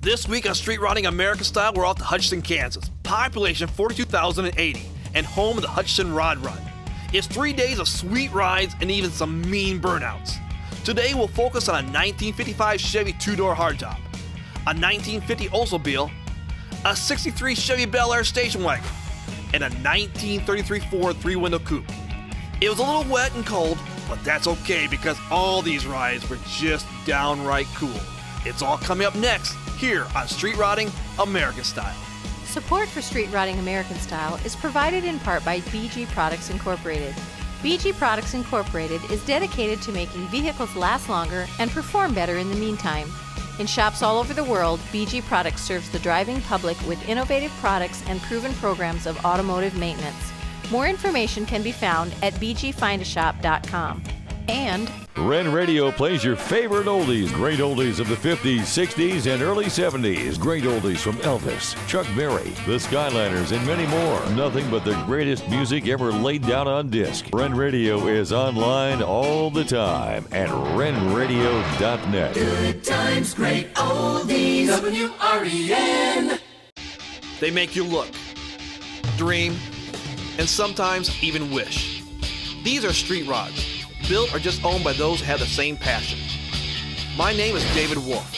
This week on Street Riding American Style, we're off to Hutchinson, Kansas. Population 42,080 and home of the Hutch Rod Run. It's 3 days of sweet rides and even some mean burnouts. Today we'll focus on a 1955 Chevy two-door hardtop, a 1950 Oldsmobile, a 63 Chevy Bel Air station wagon, and a 1933 Ford three-window coupe. It was a little wet and cold, but that's okay because all these rides were just downright cool. It's all coming up next here on Street Riding American Style. Support for Street Riding American Style is provided in part by BG Products Incorporated. BG Products Incorporated is dedicated to making vehicles last longer and perform better in the meantime. In shops all over the world, BG Products serves the driving public with innovative products and proven programs of automotive maintenance. More information can be found at bgfindashop.com. And Ren Radio plays your favorite oldies, great oldies of the 50s, 60s, and early 70s. Great oldies from Elvis, Chuck Berry, the Skyliners, and many more. Nothing but the greatest music ever laid down on disc. Ren Radio is online all the time at renradio.net. Good times, great oldies, WREN. They make you look, dream, and sometimes even wish. These are street rods, built or just owned by those who have the same passion. My name is David Wolf,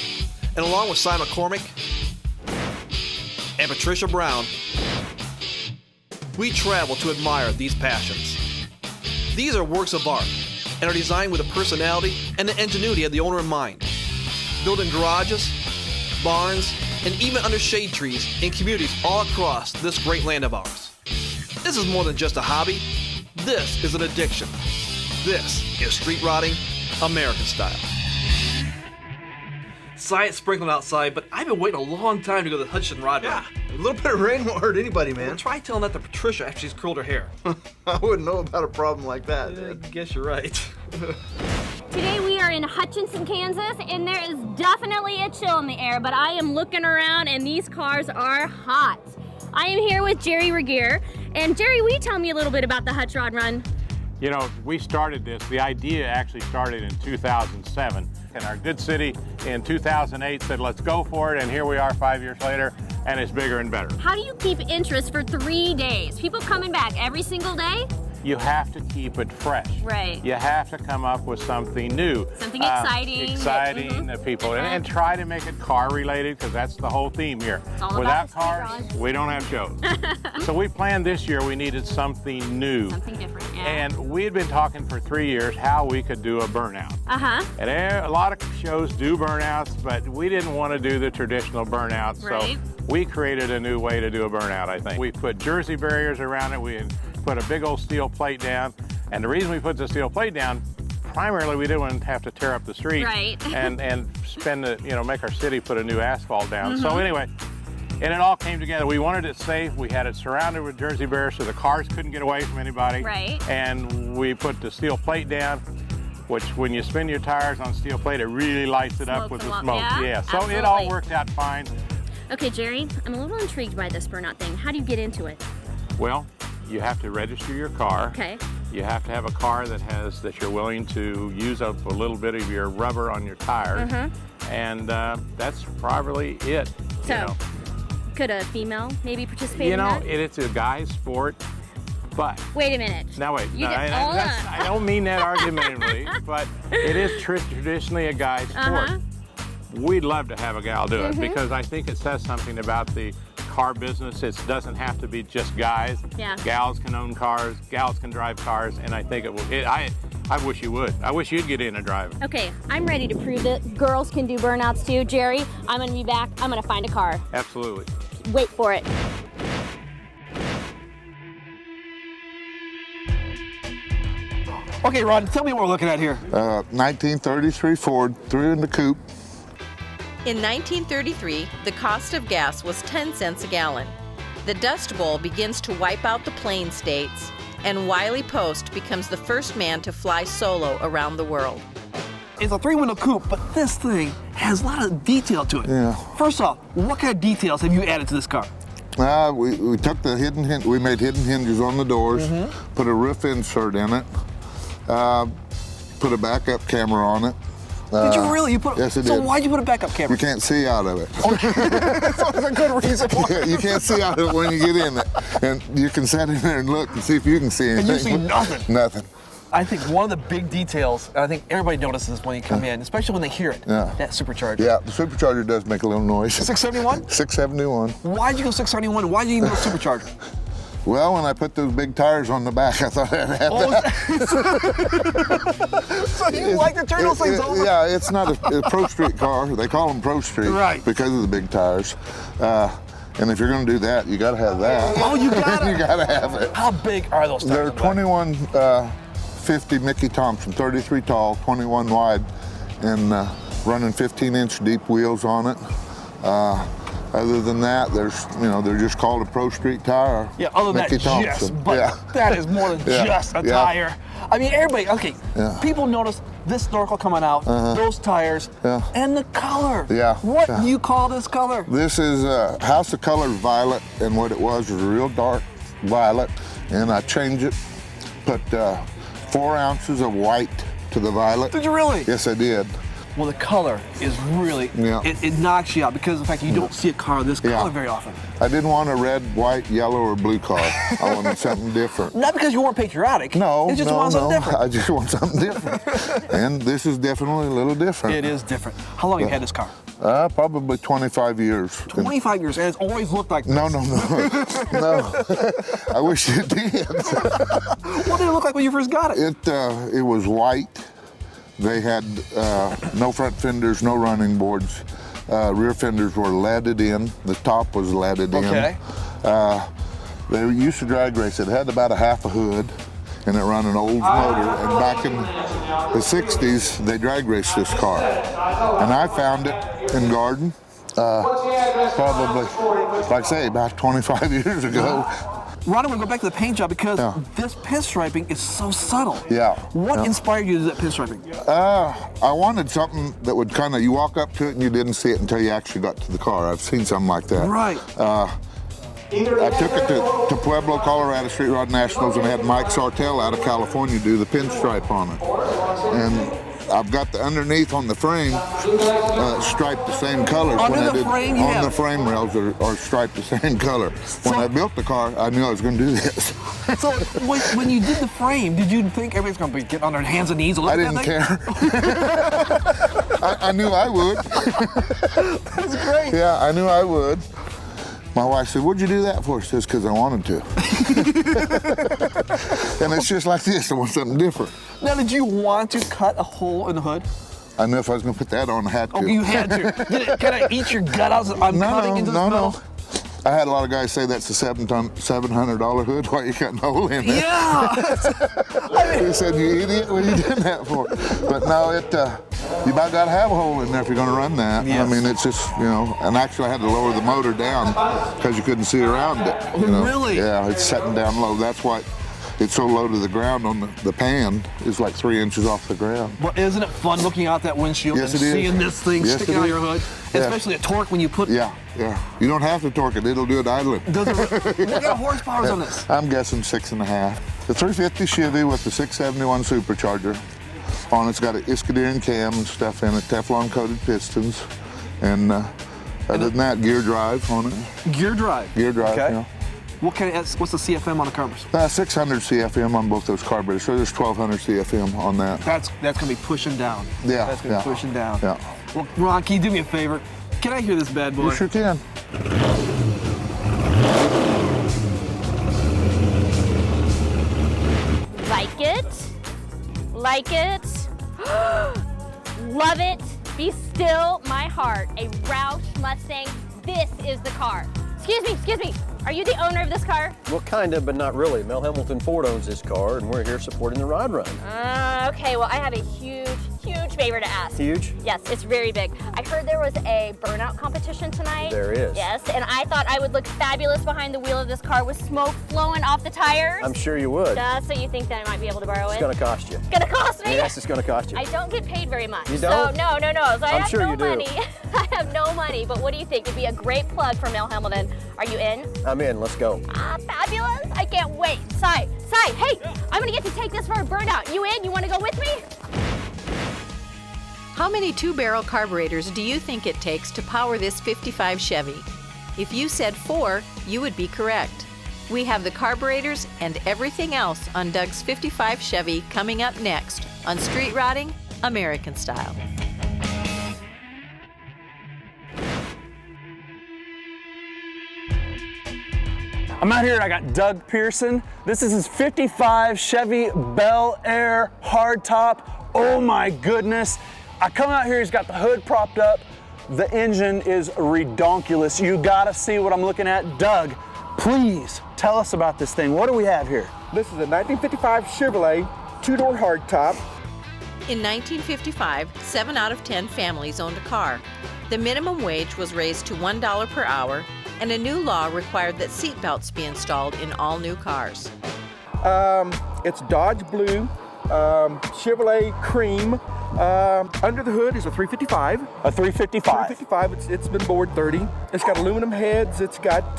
and along with Simon McCormick and Patricia Brown, we travel to admire these passions. These are works of art and are designed with the personality and the ingenuity of the owner in mind. Built in garages, barns, and even under shade trees in communities all across this great land of ours. This is more than just a hobby. This is an addiction. This is Street Riding American Style. It's sprinkling outside, but I've been waiting a long time to go to the Hutch Rod Run. A little bit of rain won't hurt anybody, man. Well, try telling that to Patricia after she's curled her hair. I wouldn't know about a problem like that. I guess you're right. Today we are in Hutchinson, Kansas, and there is definitely a chill in the air, but I am looking around and these cars are hot. I am here with Jerry Regier. And Jerry, will you tell me a little bit about the Hutch Rod Run? You know, we started this, the idea actually started in 2007. And our good city in 2008 said, let's go for it. And here we are 5 years later, and it's bigger and better. How do you keep interest for 3 days? People coming back every single day? You have to keep it fresh. Right. You have to come up with something new. Something exciting. Exciting to people. And try to make it car related, because that's the whole theme here. Without cars, we don't have shows. So we planned this year we needed something new. Something different, yeah. And we had been talking for 3 years how we could do a burnout. And a lot of shows do burnouts, but we didn't want to do the traditional burnout. Right. So we created a new way to do a burnout, I think. We put Jersey barriers around it. We put a big old steel plate down. And the reason we put the steel plate down, primarily we didn't want to have to tear up the street and spend the, make our city put a new asphalt down. So anyway, and it all came together. We wanted it safe. We had it surrounded with Jersey barriers so the cars couldn't get away from anybody. And we put the steel plate down, which when you spin your tires on steel plate, it really lights it up with the smoke. Yeah, so absolutely. It all worked out fine. Okay, Jerry, I'm a little intrigued by this burnout thing. How do you get into it? Well, you have to register your car. Okay. You have to have a car that you're willing to use up a little bit of your rubber on your tires. And that's probably it. So, could a female maybe participate in that? It's a guy's sport, but... Wait a minute. Now wait, Hold on. I don't mean that argumentatively, but it is traditionally a guy's sport. We'd love to have a gal do it because I think it says something about the car business. It doesn't have to be just guys. Gals can own cars, gals can drive cars, and I think it will. I wish you would. I wish you'd get in and drive. Okay, I'm ready to prove that girls can do burnouts too. Jerry, I'm gonna be back. I'm gonna find a car. Absolutely. Wait for it. Okay, Rod, tell me what we're looking at here. 1933 Ford, threw in the coupe. in 1933, the cost of gas was 10 cents a gallon. The Dust Bowl begins to wipe out the Plain States, and Wiley Post becomes the first man to fly solo around the world. It's a three-window coupe, but this thing has a lot of detail to it. Yeah. First off, what kind of details have you added to this car? We took the we made hidden hinges on the doors, put a roof insert in it, put a backup camera on it, Did you really? You put Yes, I did. So why'd you put a backup camera? You can't see out of it. That's a good reason why. Yeah, you can't see out of it when you get in it. And you can sit in there and look and see if you can see anything. And you see nothing. Nothing. I think one of the big details, and I think everybody notices when you come in, especially when they hear it, that supercharger. Yeah, the supercharger does make a little noise. 671? 671. Why'd you go 671? Why'd you need a supercharger? Well, when I put those big tires on the back, I thought I'd have that. So you like to turn those things over? Yeah, it's not a Pro Street car. They call them Pro Street because of the big tires. And if you're going to do that, you got to have that. Oh, you got to. You got to have it. How big are those tires? They're 2150 Mickey Thompson, 33 tall, 21 wide, and running 15-inch deep wheels on it. Other than that, they're just called a Pro Street tire. Yeah, other than Mickey that, Thompson. yes, but that is more than just a tire. I mean, everybody, people notice this snorkel coming out, those tires, and the color. Yeah. What do you call this color? This is House of Color Violet, and what it was a real dark violet, and I changed it, put 4 ounces of white to the violet. Did you really? Yes, I did. Well, the color is really, it knocks you out because of the fact you don't see a car of this color very often. I didn't want a red, white, yellow, or blue car. I wanted something different. Not because you weren't patriotic. No, you just want something different. I just want something different. And this is definitely a little different. It is different. How long have you had this car? Probably 25 years. 25 years, and it's always looked like this. No. I wish it did. What did it look like when you first got it? It was white. They had no front fenders, no running boards. Rear fenders were leaded in. The top was leaded in. They used to drag race. It had about a half a hood, and it ran an Olds motor. And back in the 60s, they drag raced this car. And I found it in Garden, probably, like I say, about 25 years ago. Ron, I want to go back to the paint job because this pinstriping is so subtle. Yeah. What inspired you to do that pinstriping? I wanted something that would kind of, you walk up to it and you didn't see it until you actually got to the car. I've seen something like that. Right. I took it to Pueblo, Colorado Street Rod Nationals, and had Mike Sartell out of California do the pinstripe on it. And I've got the underneath on the frame striped the same color. Under the frame, on the frame rails are striped the same color. When I built the car, I knew I was going to do this. So when you did the frame, did you think everybody's going to be getting on their hands and knees? I didn't care. I knew I would. That's great. Yeah, I knew I would. My wife said, "What'd you do that for?" She says, "Because I wanted to." And it's just like this. I want something different. Now, did you want to cut a hole in the hood? I knew if I was going to put that on, I had to. Oh, you had to. Did it kind of eat your gut out? I'm cutting into this metal? No. I had a lot of guys say that's a $700 hood. Why are you cutting a hole in there? Yeah. They said, "You idiot, what are you doing that for?" But no, you about got to have a hole in there if you're going to run that. Yes. I mean, it's just, and actually I had to lower the motor down because you couldn't see around it. Really? Yeah, it's setting down low. That's why it's so low to the ground on the pan. It's like 3 inches off the ground. Well, isn't it fun looking out that windshield and seeing this thing sticking out of your hood? Yeah. Especially a torque when you put... Yeah. You don't have to torque it. It'll do it idling. What kind of horsepower is on this? I'm guessing 6.5. The 350 Chevy with the 671 supercharger on it's got an Iskadirian cam and stuff in it, Teflon coated pistons, and other than that, gear drive on it. Gear drive? Gear drive, okay. What's the CFM on the carbs? 600 CFM on both those carburetors, so there's 1200 CFM on that. That's going to be pushing down. Yeah. That's going to be pushing down. Yeah. Well, Ron, can you do me a favor? Can I hear this bad boy? You sure can. Like it? Like it? Love it. Be still, my heart. A Roush Mustang. This is the car. Excuse me. Are you the owner of this car? Well, kind of, but not really. Mel Hamilton Ford owns this car, and we're here supporting the Rod Run. Okay, well, I have a huge favor to ask. Huge? Yes, it's very big. I heard there was a burnout competition tonight. There is. Yes, and I thought I would look fabulous behind the wheel of this car with smoke flowing off the tires. I'm sure you would. So you think that I might be able to borrow it? It's going to cost you. It's going to cost me? Yes, it's going to cost you. I don't get paid very much. You don't? So no. So I have sure no you do. money. I have no money, but what do you think? It'd be a great plug for Mel Hamilton. Are you in? I'm in. Let's go. Fabulous. I can't wait. Cy, hey, I'm going to get to take this for a burnout. You in? You want to go with me? How many 2-barrel carburetors do you think it takes to power this 55 Chevy? If you said 4, you would be correct. We have the carburetors and everything else on Doug's 55 Chevy coming up next on Street Rotting American Style. I'm out here and I got Doug Pearson. This is his 55 Chevy Bel Air hardtop. Oh my goodness. I come out here, he's got the hood propped up. The engine is redonkulous. You gotta see what I'm looking at. Doug, please tell us about this thing. What do we have here? This is a 1955 Chevrolet 2-door hardtop. In 1955, 7 out of 10 families owned a car. The minimum wage was raised to $1 per hour, and a new law required that seat belts be installed in all new cars. It's Dodge Blue, Chevrolet Cream. Under the hood is a 355. A 355? 355, it's been bored 30. It's got aluminum heads, it's got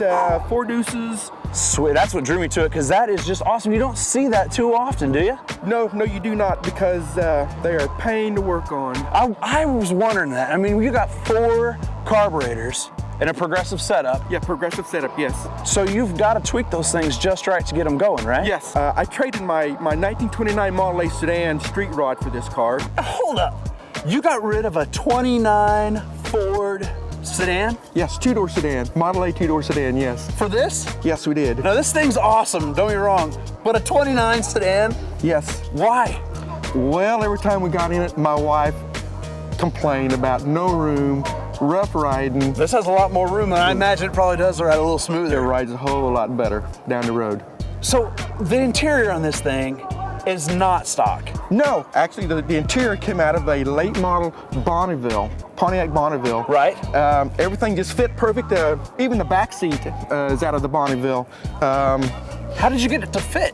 4 deuces. Sweet, that's what drew me to it, because that is just awesome. You don't see that too often, do you? No, you do not, because they are a pain to work on. I was wondering that. I mean, you got 4 carburetors and a progressive setup. Yeah, progressive setup, yes. So you've got to tweak those things just right to get them going, right? Yes. I traded my 1929 Model A sedan street rod for this car. Hold up. You got rid of a 29 Ford sedan? Yes, 2-door sedan. Model A 2-door sedan, yes. For this? Yes, we did. Now this thing's awesome, don't get me wrong, but a 29 sedan? Yes. Why? Well, every time we got in it, my wife complained about no room, rough riding. This has a lot more room, and I imagine it probably does ride a little smoother. It rides a whole lot better down the road. So the interior on this thing is not stock. No, actually the interior came out of a late model Bonneville, Pontiac Bonneville. Right. Everything just fit perfect. Even the back seat is out of the Bonneville. How did you get it to fit?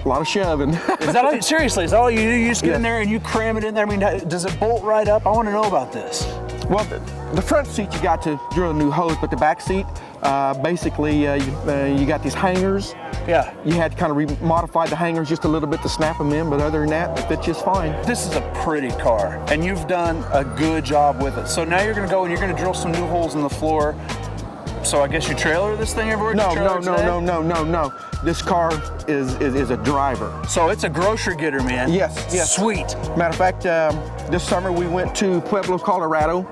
A lot of shoving. Is that all, seriously, is that all you do? You just get in there and you cram it in there? I mean, does it bolt right up? I want to know about this. Well, the front seat you got to drill a new hose, but the back seat, basically you got these hangers. Yeah. You had to kind of modify the hangers just a little bit to snap them in, but other than that, it fits just fine. This is a pretty car, and you've done a good job with it. So now you're going to go and you're going to drill some new holes in the floor. So I guess you trailer this thing everywhere? No. This car is a driver. So it's a grocery getter, man. Yes. Sweet. Matter of fact, this summer we went to Pueblo, Colorado.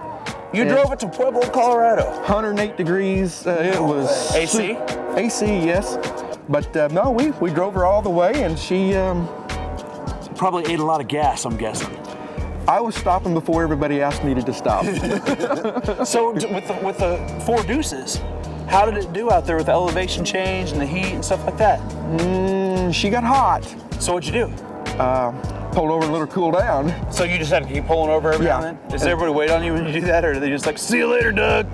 You drove it to Pueblo, Colorado? 108 degrees. It was AC? AC, yes. But no, we drove her all the way, and she probably ate a lot of gas, I'm guessing. I was stopping before everybody else needed to stop. So with the 4 deuces, how did it do out there with the elevation change and the heat and stuff like that? She got hot. So what'd you do? Pulled over and let her cool down. So you just had to keep pulling over every now and then? Does everybody wait on you when you do that, or are they just like, see you later, Doug?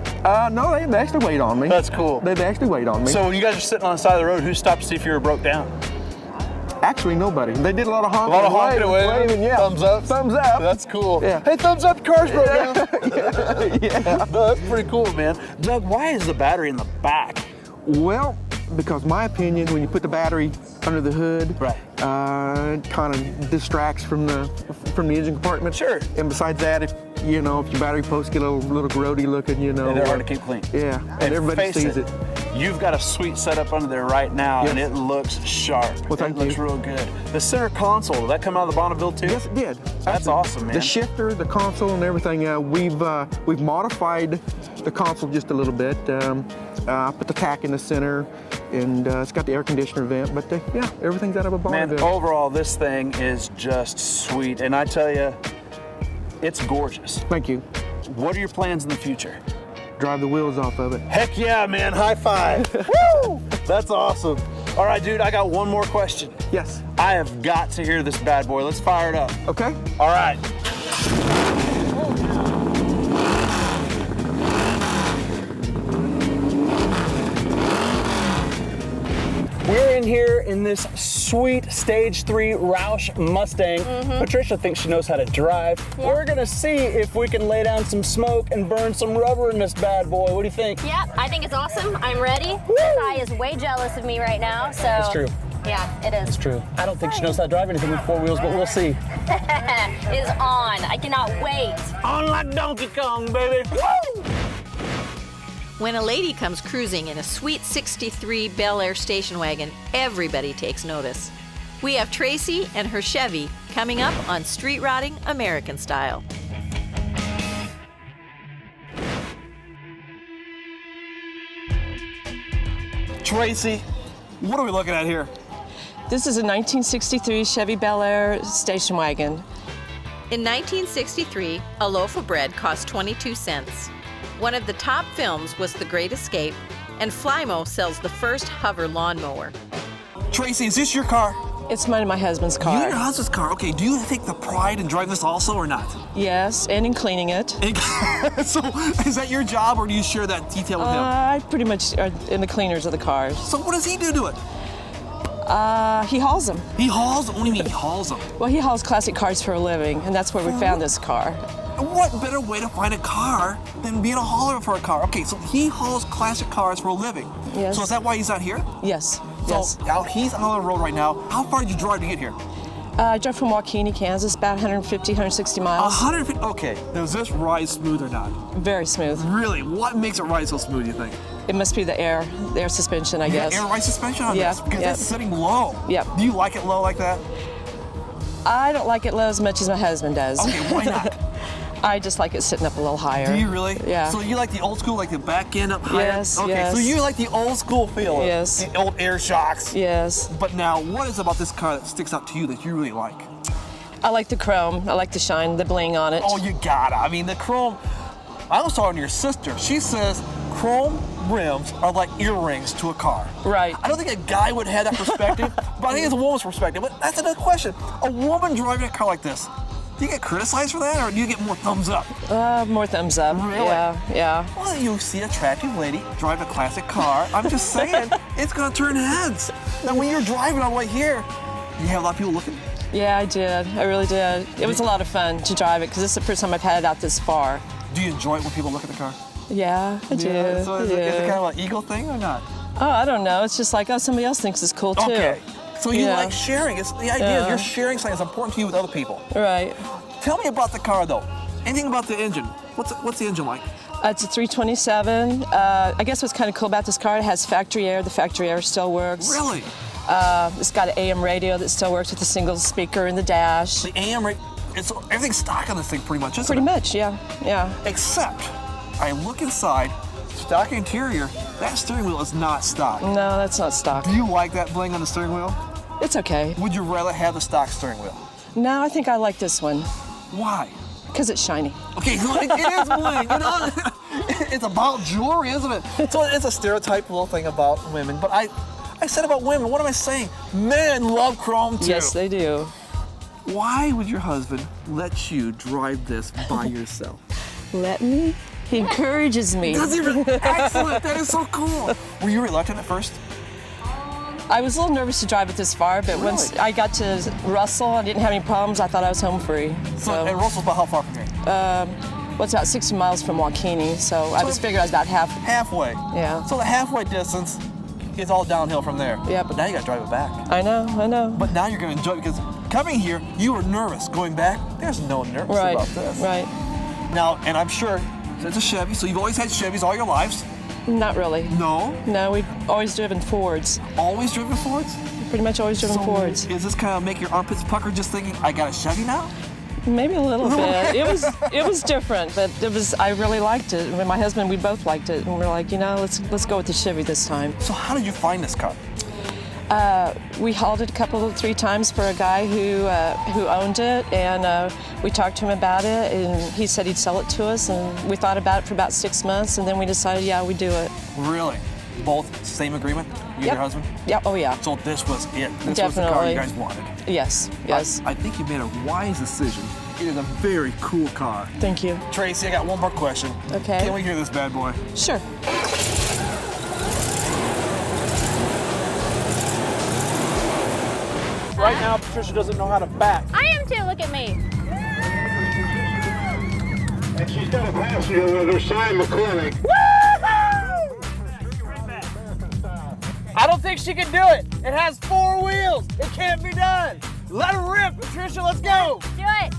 No, they actually wait on me. That's cool. They actually wait on me. So when you guys are sitting on the side of the road, who stopped to see if you were broke down? Actually, nobody. They did a lot of honking. A lot of honking and waving. Yeah. Thumbs up. Thumbs up. That's cool. Yeah. Hey, thumbs up, the car's broke down. Yeah. No, that's pretty cool, man. Doug, why is the battery in the back? Well, because my opinion, when you put the battery under the hood, right, it kind of distracts from the engine compartment. Sure. And besides that, if your battery posts get a little grody looking, And they're hard to keep clean. Yeah, and everybody sees it. You've got a sweet setup under there right now, and it looks sharp. Well, thank you. It looks real good. The center console, did that come out of the Bonneville too? Yes, it did. That's awesome, man. The shifter, the console, and everything. We've modified the console just a little bit. Put the tack in the center, and it's got the air conditioner vent. But yeah, everything's out of a Bonneville. Man, overall, this thing is just sweet, and I tell you, it's gorgeous. Thank you. What are your plans in the future? Drive the wheels off of it. Heck yeah, man, high five. Woo! That's awesome. All right, dude, I got one more question. Yes. I have got to hear this bad boy. Let's fire it up. Okay. All right. We're in here in this sweet Stage 3 Roush Mustang. Patricia thinks she knows how to drive. Yeah. We're gonna see if we can lay down some smoke and burn some rubber in this bad boy. What do you think? Yep, I think it's awesome. I'm ready. Ty is way jealous of me right now, so. That's true. Yeah, it is. It's true. I don't think she knows how to drive anything with 4 wheels, but we'll see. is on. I cannot wait. On like Donkey Kong, baby. Woo! When a lady comes cruising in a sweet 63 Bel Air station wagon, everybody takes notice. We have Tracy and her Chevy coming up on Street Rotting American Style. Tracy, what are we looking at here? This is a 1963 Chevy Bel Air station wagon. In 1963, a loaf of bread cost 22 cents. One of the top films was The Great Escape, and Flymo sells the first hover lawnmower. Tracy, is this your car? It's mine and my husband's car. You and your husband's car. Okay, do you take the pride in driving this also or not? Yes, and in cleaning it. So, is that your job or do you share that detail with him? I pretty much are in the cleaners of the cars. So what does he do to it? He hauls them. He hauls them? What do you mean he hauls them? Well, he hauls classic cars for a living, and that's where we found this car. What better way to find a car than being a hauler for a car? Okay, so he hauls classic cars for a living. Yes. So is that why he's not here? Yes. So now he's on the road right now. How far did you drive to get here? I drove from Waukene, Kansas, about 150, 160 miles. 150? Okay. Does this ride smooth or not? Very smooth. Really? What makes it ride so smooth, you think? It must be the air suspension, I guess. Air ride suspension on this? Because it's sitting low. Yep. Do you like it low like that? I don't like it low as much as my husband does. Okay, why not? I just like it sitting up a little higher. Do you really? Yeah. So you like the old school, like the back end up higher? Yes, okay, yes. so you like the old school feel? Yes. The old air shocks? Yes. But now, what is about this car that sticks out to you that you really like? I like the chrome. I like the shine, the bling on it. Oh, you gotta. I mean, the chrome. I was talking to your sister. She says chrome rims are like earrings to a car. Right. I don't think a guy would have that perspective, but I think it's a woman's perspective. But that's another question. A woman driving a car like this, do you get criticized for that, or do you get more thumbs up? More thumbs up. Really? Yeah. Well, you see an attractive lady drive a classic car. I'm just saying, it's gonna turn heads. Now, when you're driving on the way here, you have a lot of people looking. Yeah, I did. I really did. It was a lot of fun to drive it because this is the first time I've had it out this far. Do you enjoy it when people look at the car? Yeah, I do. Yeah, so is it kind of an ego thing or not? Oh, I don't know. It's just like, oh, somebody else thinks it's cool too. Okay. So you like sharing. It's the idea is you're sharing something that's important to you with other people. Right. Tell me about the car though. Anything about the engine? What's the engine like? It's a 327. I guess what's kind of cool about this car, it has factory air. The factory air still works. Really? It's got an AM radio that still works with a single speaker in the dash. The AM radio, everything's stock on this thing pretty much, isn't it? Pretty much, yeah. Except, I look inside, stock interior, that steering wheel is not stock. No, that's not stock. Do you like that bling on the steering wheel? It's okay. Would you rather have the stock steering wheel? No, I think I like this one. Why? Because it's shiny. Okay, it is bling, you know? It's about jewelry, isn't it? So it's a stereotype little thing about women, but I said about women, what am I saying? Men love chrome too. Yes, they do. Why would your husband let you drive this by yourself? Let me? He encourages me. Does he? Excellent, that is so cool. Were you reluctant at first? I was a little nervous to drive it this far, but once I got to Russell, I didn't have any problems. I thought I was home free. And Russell's about how far from here? Well, it's about 60 miles from Waukene, so I was figuring I was about halfway. Yeah. So the halfway distance is all downhill from there. Yeah. But now you got to drive it back. I know. But now you're going to enjoy it because coming here, you were nervous. Going back, there's no nervous about this. Right. Now, and I'm sure it's a Chevy, so you've always had Chevys all your lives. Not really. No? No, we've always driven Fords. Always driven Fords? Pretty much always driven Fords. Is this kind of make your armpits pucker just thinking, I got a Chevy now? Maybe a little bit. It was different, but I really liked it. When my husband, we both liked it, and we're like, let's go with the Chevy this time. So how did you find this car? We hauled it 3 times for a guy who owned it, and we talked to him about it, and he said he'd sell it to us, and we thought about it for about 6 months, and then we decided, yeah, we'd do it. Really? Both same agreement? You and your husband? Yeah. Oh yeah. So this was it. This Definitely. was the car you guys wanted. Yes. I think you made a wise decision. It is a very cool car. Thank you. Tracy, I got one more question. Okay. Can we hear this bad boy? Sure. Right now, Patricia doesn't know how to back. I am too, look at me. And she's got a passenger with her, Simon McCormick. I don't think she can do it. It has 4 wheels. It can't be done. Let her rip, Patricia. Let's go. Do it.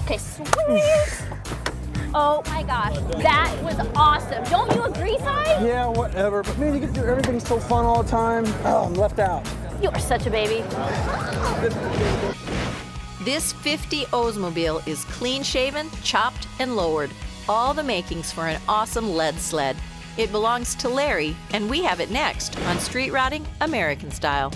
Okay, sweet. Oh my gosh, that was awesome. Don't you agree, Si? Yeah, whatever. But man, you get to do everything so fun all the time. Oh, I'm left out. You are such a baby. This 50 Oldsmobile is clean shaven, chopped, and lowered. All the makings for an awesome lead sled. It belongs to Larry, and we have it next on Street Rotting American Style.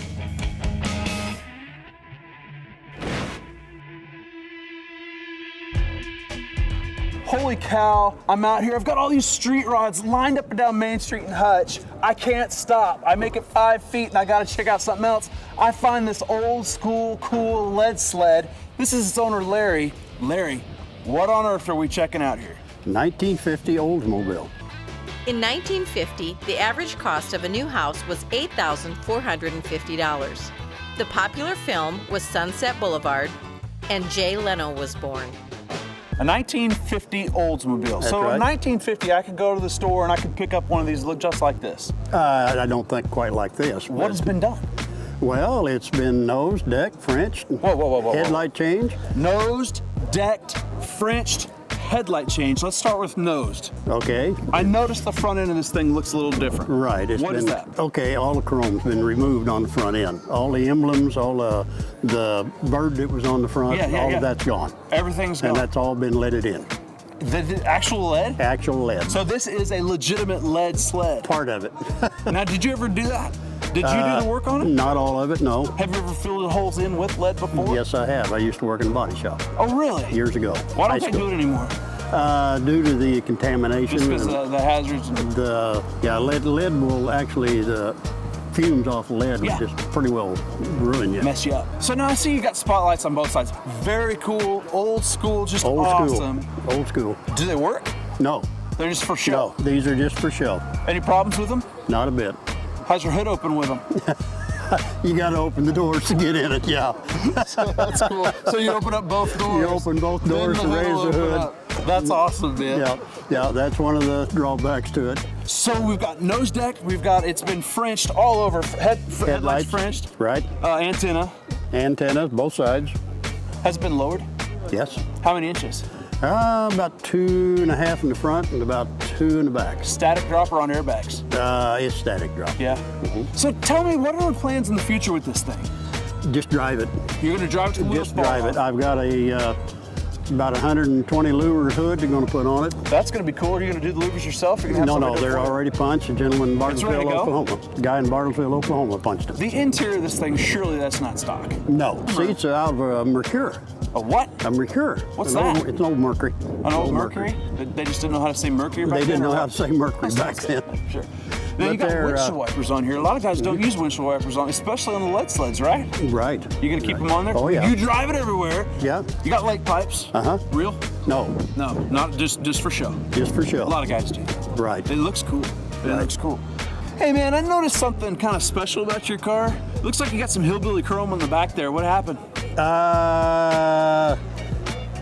Holy cow, I'm out here. I've got all these street rods lined up and down Main Street in Hutch. I can't stop. I make it 5 feet and I gotta check out something else. I find this old school, cool lead sled. This is its owner, Larry. Larry, what on earth are we checking out here? 1950 Oldsmobile. In 1950, the average cost of a new house was $8,450. The popular film was Sunset Boulevard, and Jay Leno was born. A 1950 Oldsmobile. That's so right. in 1950, I could go to the store and I could pick up one of these that look just like this. I don't think quite like this. What has been done? Well, it's been nosed, decked, Frenched. Whoa. Headlight change. Nosed, decked, Frenched, headlight change. Let's start with nosed. Okay. I noticed the front end of this thing looks a little different. Right. What is that? Okay, all the chrome's been removed on the front end. All the emblems, all the bird that was on the front, all of that's gone. Everything's gone. And that's all been leaded in. The actual lead? Actual lead. So this is a legitimate lead sled. Part of it. Now, did you ever do that? Did you do the work on it? Not all of it, no. Have you ever filled holes in with lead before? Yes, I have. I used to work in a body shop. Oh, really? Years ago. Why don't they do it anymore? Due to the contamination. Just because of the hazards? Lead will actually, the fumes off lead would just pretty well ruin you. Mess you up. So now I see you got spotlights on both sides. Very cool, old school, just awesome. Old school. Do they work? No. They're just for show? No, these are just for show. Any problems with them? Not a bit. How's your hood open with them? You got to open the doors to get in it, yeah. That's cool. So you open up both doors? You open both doors to raise the hood. That's awesome, man. Yeah, that's one of the drawbacks to it. So we've got nose deck, it's been Frenched all over, headlights Frenched. Right. Antenna. Antennas, both sides. Has it been lowered? Yes. How many inches? About 2.5 in the front and about 2 in the back. Static drop or on airbags? It's static drop. Yeah. So tell me, what are the plans in the future with this thing? Just drive it. You're going to drive it to the wheels? Just drive it. I've got about 120 louvers hood they're going to put on it. That's going to be cool. Are you going to do the louvers yourself? Or No, they're already punched. A gentleman in Bartlesville, Oklahoma. A guy in Bartlesville, Oklahoma punched them. The interior of this thing, surely that's not stock. No. Seats are out of a Mercure. A what? A Mercure. What's that? It's an old Mercury. An old Mercury? They just didn't know how to say Mercury back then? They didn't know how to say Mercury back then. Sure. Now you got windshield wipers on here. A lot of guys don't use windshield wipers on, especially on the lead sleds, right? Right. You gonna keep them on there? Oh yeah. You drive it everywhere. Yeah. You got lake pipes? Real? No. No, not just for show. Just for show. A lot of guys do. Right. It looks cool. It looks cool. Hey man, I noticed something kind of special about your car. Looks like you got some hillbilly chrome on the back there. What happened?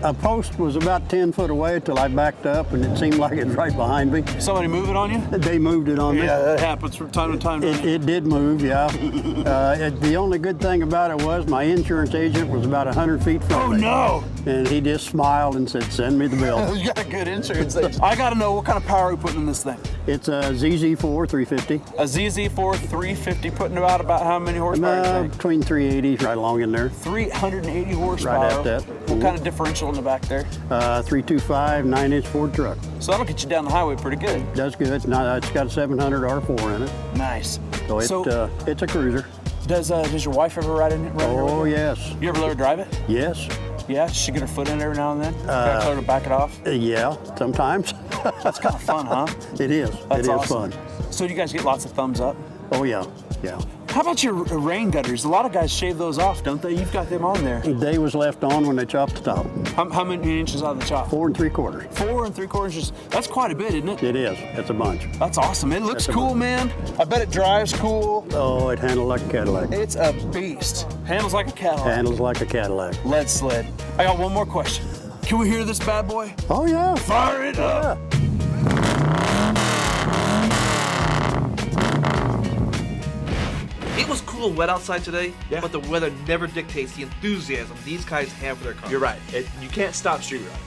A post was about 10 foot away till I backed up, and it seemed like it was right behind me. Somebody move it on you? They moved it on me. Yeah, that happens from time to time. It did move, yeah. The only good thing about it was my insurance agent was about 100 feet from me. Oh no! And he just smiled and said, "Send me the bill." You got a good insurance agent. I got to know, what kind of power are we putting in this thing? It's a ZZ4 350. A ZZ4 350, putting about how many horsepower? Between 380, right along in there. 380 horsepower. Right at that. What kind of differential in the back there? 325, 9-inch Ford truck. So that'll get you down the highway pretty good. Does good. It's got a 700 R4 in it. Nice. So it's a cruiser. Does your wife ever ride in it? Oh yes. You ever let her drive it? Yes. Yeah, she get her foot in every now and then? Tell her to back it off? Yeah, sometimes. That's kind of fun, huh? It is. That's it is awesome. fun. So do you guys get lots of thumbs up? Oh yeah, yeah. How about your rain gutters? A lot of guys shave those off, don't they? You've got them on there. Day was left on when they chopped the top. How many inches out of the chop? 4 3/4. 4 3/4 inches. That's quite a bit, isn't it? It is. It's a bunch. That's awesome. It looks cool, man. I bet it drives cool. Oh, it handles like a Cadillac. It's a beast. Handles like a Cadillac. Handles like a Cadillac. Lead sled. I got one more question. Can we hear this bad boy? Oh, yeah. Fire it up. It was cool and wet outside today, but the weather never dictates the enthusiasm these guys have for their cars. You're right. You can't stop street riding.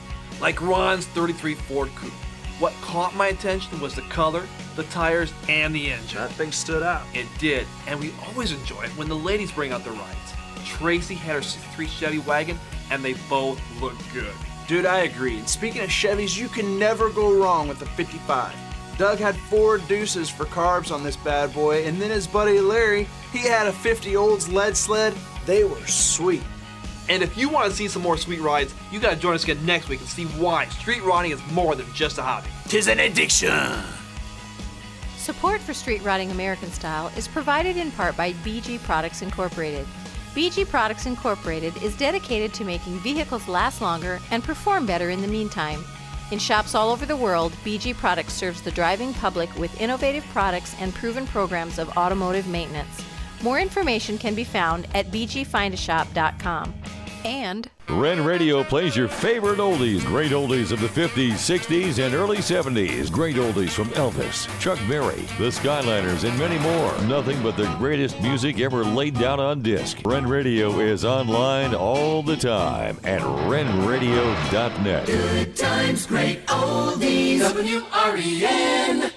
Like Ron's 33 Ford Coupe. What caught my attention was the color, the tires, and the engine. That thing stood out. It did, and we always enjoy it when the ladies bring out their rides. Tracy had her 63 Chevy wagon, and they both look good. Dude, I agree. And speaking of Chevys, you can never go wrong with the 55. Doug had 4 deuces for carbs on this bad boy, and then his buddy Larry, he had a 50 Olds lead sled. They were sweet. And if you want to see some more sweet rides, you gotta join us again next week and see why street riding is more than just a hobby. 'Tis an addiction. Support for Street Riding American Style is provided in part by BG Products Incorporated. BG Products Incorporated is dedicated to making vehicles last longer and perform better in the meantime. In shops all over the world, BG Products serves the driving public with innovative products and proven programs of automotive maintenance. More information can be found at bgfindashop.com. And Ren Radio plays your favorite oldies, great oldies of the 50s, 60s, and early 70s. Great oldies from Elvis, Chuck Berry, the Skyliners, and many more. Nothing but the greatest music ever laid down on disc. Ren Radio is online all the time at renradio.net. Good times, great oldies. WREN.